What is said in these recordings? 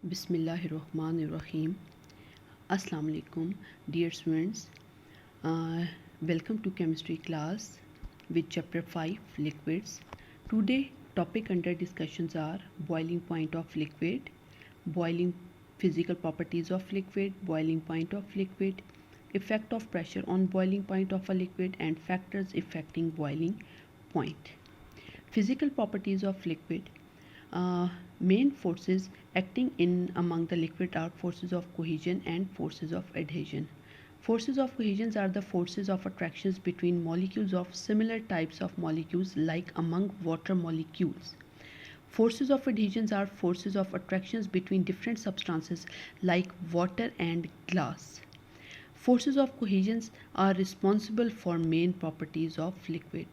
Bismillahirrahmanirrahim. Assalamu alaikum, dear students. Welcome to chemistry class with chapter 5 liquids. Today topic under discussions are boiling point of liquid, boiling physical properties of liquid, boiling point of liquid, effect of pressure on boiling point of a liquid and factors affecting boiling point. Physical properties of liquid. Main forces acting in among the liquid are forces of cohesion and forces of adhesion. Forces of cohesion are the forces of attractions between molecules of similar types of molecules like among water molecules. Forces of adhesion are forces of attractions between different substances like water and glass. Forces of cohesion are responsible for main properties of liquid.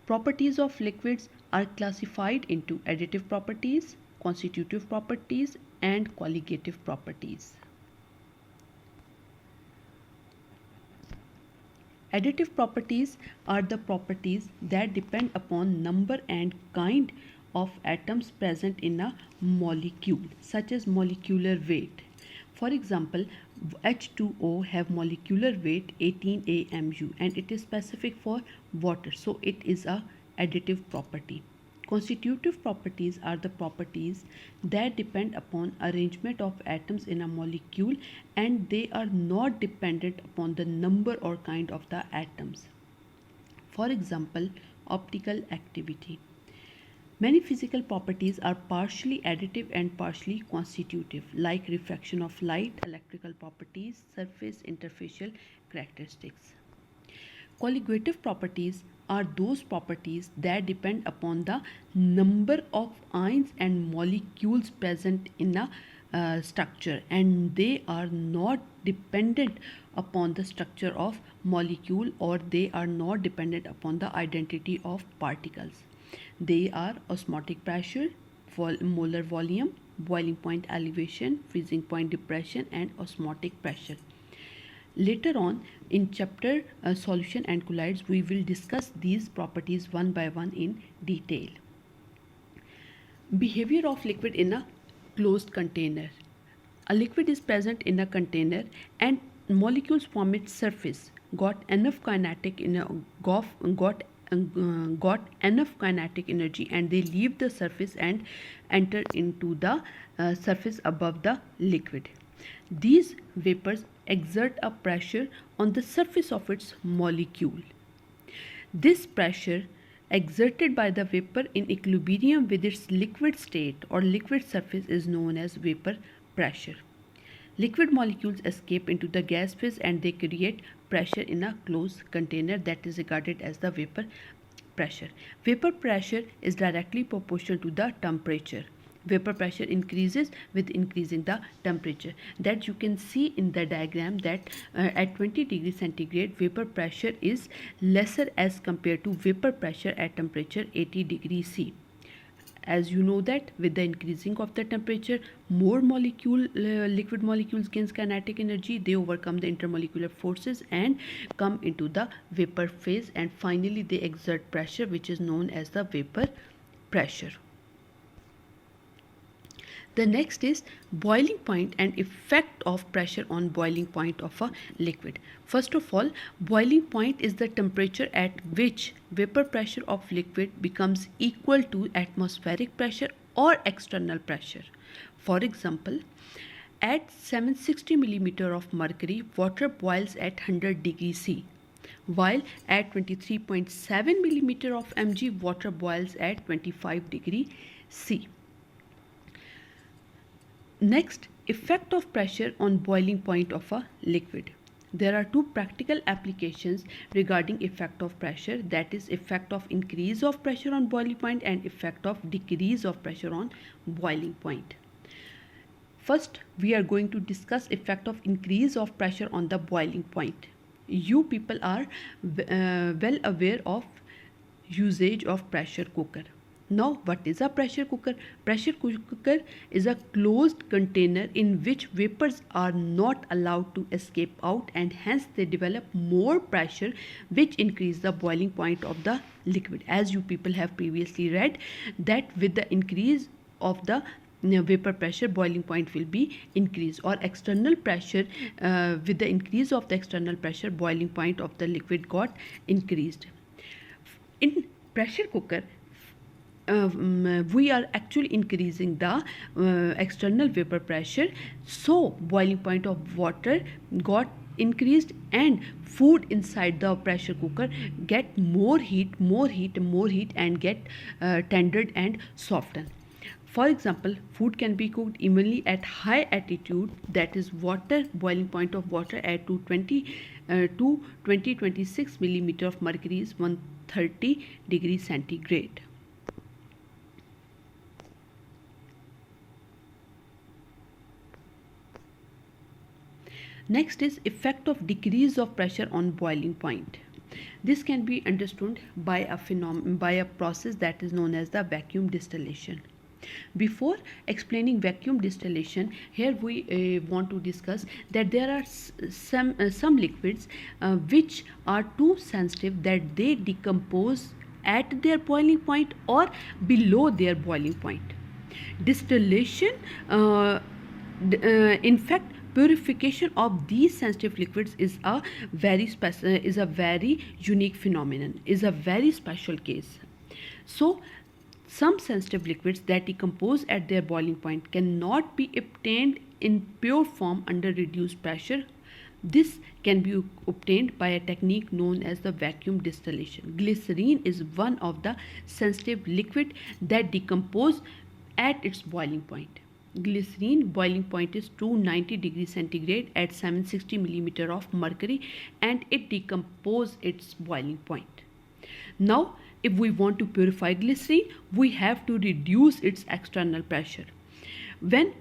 Properties of liquids are classified into additive properties, constitutive properties, and colligative properties. Additive properties are the properties that depend upon number and kind of atoms present in a molecule, such as molecular weight. For example, H2O have molecular weight 18 AMU and it is specific for water, so it is a additive property. Constitutive properties are the properties that depend upon arrangement of atoms in a molecule and they are not dependent upon the number or kind of the atoms. For example, optical activity. Many physical properties are partially additive and partially constitutive, like refraction of light, electrical properties, surface interfacial characteristics. Colligative properties are those properties that depend upon the number of ions and molecules present in a structure and they are not dependent upon the structure of molecule or they are not dependent upon the identity of particles. They are osmotic pressure, molar volume, boiling point elevation, freezing point depression, and osmotic pressure. Later on in chapter solution and colloids, we will discuss these properties one by one in detail. Behavior of liquid in a closed container. A liquid is present in a container and molecules from its surface got enough kinetic energy and they leave the surface and enter into the surface above the liquid. These vapors exert a pressure on the surface of its molecule. This pressure exerted by the vapor in equilibrium with its liquid state or liquid surface is known as vapor pressure. Liquid molecules escape into the gas phase and they create pressure in a closed container that is regarded as the vapor pressure. Vapor pressure is directly proportional to the temperature. Vapor pressure increases with increasing the temperature. That you can see in the diagram that at 20 degrees centigrade vapor pressure is lesser as compared to vapor pressure at temperature 80 degrees C. As you know that with the increasing of the temperature, more liquid molecules gains kinetic energy. They overcome the intermolecular forces and come into the vapor phase and finally they exert pressure which is known as the vapor pressure. The next is boiling point and effect of pressure on boiling point of a liquid. First of all, boiling point is the temperature at which vapor pressure of liquid becomes equal to atmospheric pressure or external pressure. For example, at 760 millimeter of mercury, water boils at 100 degrees C, while at 23.7 millimeter of Mg, water boils at 25 degree C. Next, effect of pressure on boiling point of a liquid. There are two practical applications regarding effect of pressure, that is effect of increase of pressure on boiling point and effect of decrease of pressure on boiling point. First, we are going to discuss effect of increase of pressure on the boiling point. You people are well aware of usage of pressure cooker. Now, what is a pressure cooker? Pressure cooker is a closed container in which vapors are not allowed to escape out and hence they develop more pressure which increase the boiling point of the liquid. As you people have previously read that with the increase of the vapor pressure, boiling point will be increased, or external pressure, with the increase of the external pressure, boiling point of the liquid got increased. In pressure cooker, we are actually increasing the external vapor pressure, so boiling point of water got increased, and food inside the pressure cooker get more heat, and get tendered and softened. For example, food can be cooked evenly at high altitude, that is water, boiling point of water at 226 millimeter of mercury is 130 degrees centigrade. Next is effect of decrease of pressure on boiling point. This can be understood by a process that is known as the vacuum distillation. Before explaining vacuum distillation, here we want to discuss that there are some liquids which are too sensitive that they decompose at their boiling point or below their boiling point. Distillation, in fact, purification of these sensitive liquids is a very unique phenomenon, is a very special case. So some sensitive liquids that decompose at their boiling point cannot be obtained in pure form under reduced pressure. This can be obtained by a technique known as the vacuum distillation. Glycerine is one of the sensitive liquid that decompose at its boiling point. Glycerine boiling point is 290 degrees centigrade at 760 millimeter of mercury, and it decomposes its boiling point. Now, if we want to purify glycerine, we have to reduce its external pressure. When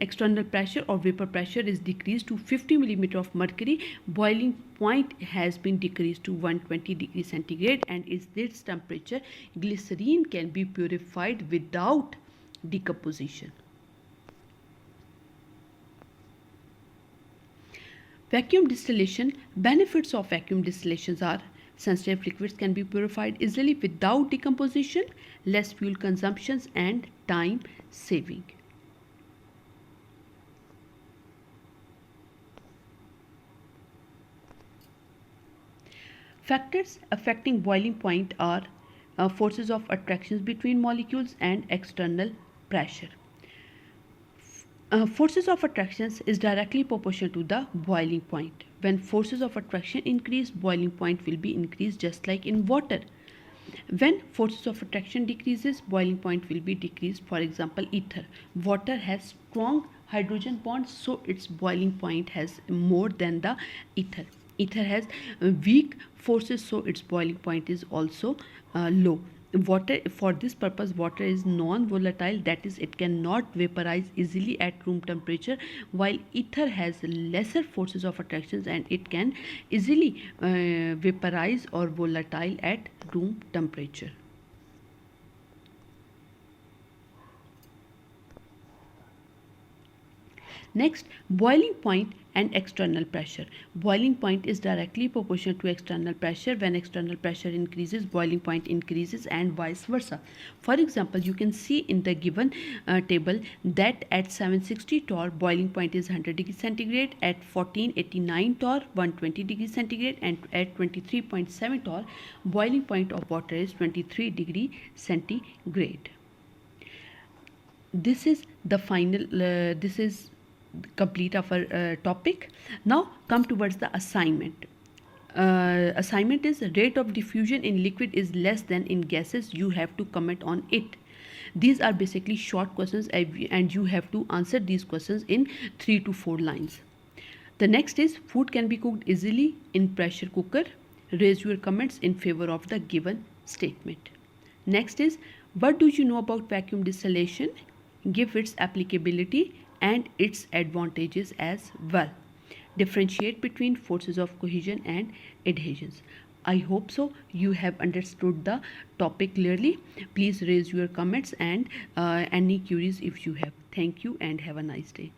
external pressure or vapor pressure is decreased to 50 millimeter of mercury, boiling point has been decreased to 120 degrees centigrade, and at this temperature, glycerine can be purified without decomposition. Vacuum distillation. Benefits of vacuum distillations are: sensitive liquids can be purified easily without decomposition, less fuel consumptions, and time saving. Factors affecting boiling point are forces of attraction between molecules and external pressure. Forces of attraction is directly proportional to the boiling point. When forces of attraction increase, boiling point will be increased, just like in water. When forces of attraction decreases, boiling point will be decreased. For example, ether. Water has strong hydrogen bonds, so its boiling point has more than the ether. Ether has weak forces, so its boiling point is also low. Water, for this purpose, water is non-volatile, that is, it cannot vaporize easily at room temperature, while ether has lesser forces of attraction and it can easily vaporize or volatile at room temperature. Next, boiling point and external pressure. Boiling point is directly proportional to external pressure. When external pressure increases, boiling point increases, and vice versa. For example, you can see in the given table that at 760 torr, boiling point is 100 degrees centigrade, at 1489 torr, 120 degrees centigrade, and at 23.7 torr, boiling point of water is 23 degree centigrade. This is the final, this is complete of our topic. Now come towards the assignment. Assignment is rate of diffusion in liquid is less than in gases. You have to comment on it. These are basically short questions and you have to answer these questions in 3 to 4 lines. The next is food can be cooked easily in pressure cooker. Raise your comments in favor of the given statement. Next is, what do you know about vacuum distillation? Give its applicability and its advantages as well. Differentiate between forces of cohesion and adhesions. I hope so you have understood the topic clearly. Please raise your comments and any queries if you have. Thank you and have a nice day.